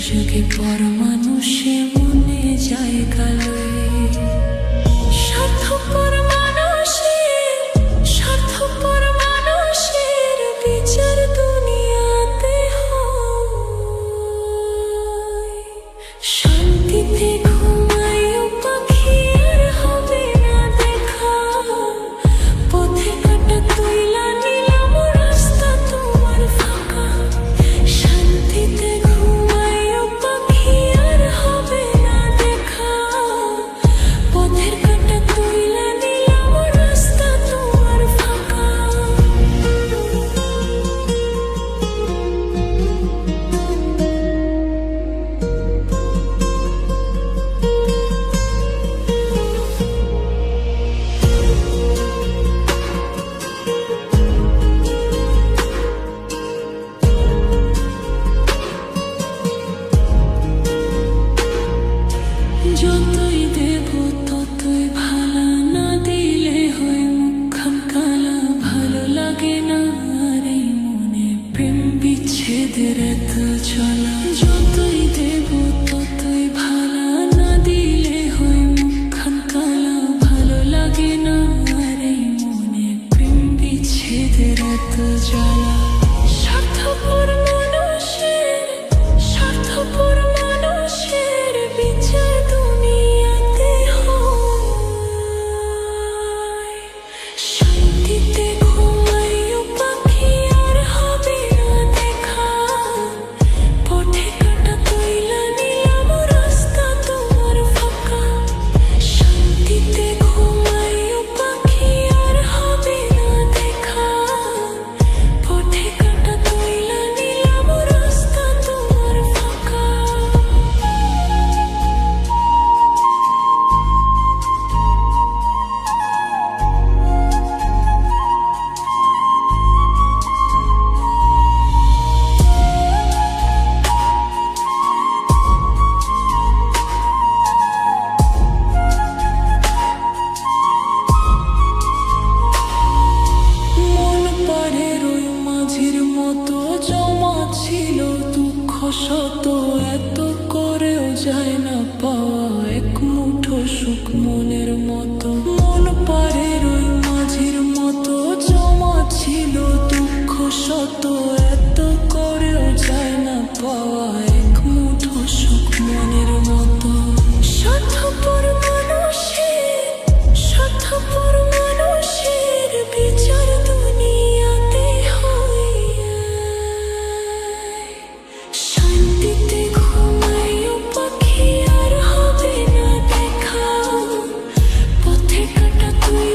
যুগে পর মানুষে মনে জায়গা লয়ে স্বার্থপর মানুষের বিচার দুনিয়াতে হয়। শান্তিতে ঘুমাইও পাখি আর হবে না দেখা, পথে কাটা তুইলা নিলাম রাস্তা তোমার ফাঁকা। শান্তিতে ঘুমাইও পাখি আর হবে না দেখা, পথের কাটা তুইলা নিলাম রাস্তা তোমার ফাঁকা। যতই দেব ততই ভালা, না দিলে হয় মুখখান কালা। ভালো লাগে না আর এই মনে প্রেম বিচ্ছেদের এত চলা। যতই দেব ততই ভালা, না দিলে হয় মুখখান কালা। ভালো লাগে না আর এই মনে প্রেম বিচ্ছেদের এত জ্বালা। স্বার্থপর মানুষের বিচার দুনিয়াতে হয়। শান্তিতে ঘুমাইও পাখি আর হবে না দেখা, পথে কাটা তুইলা নিলাম রাস্তা তোমার ফাঁকা। শান্তিতে ঘুমাইও পাখি আর হবে না দেখা, পথে কাটা তুইলা নিলাম রাস্তা তোমার ফাঁকা। মন পাড়ের ওই মাঝির মতো জমা ছিল দুঃখ শত, এত করেও যায় না পাওয়া এক মুঠো সুখ মনের মতো। মন পাড়ের ওই মাঝির মতো জমা ছিল দুঃখ শত, এত করেও যায় না পাওয়া এক মুঠো সুখ মনের মতো। স্বার্থপর মানুষের বিচার দুনিয়াতে হয়। শান্তিতে ঘুমাইও পাখি আর হবে না দেখা, পথে কাটা তুই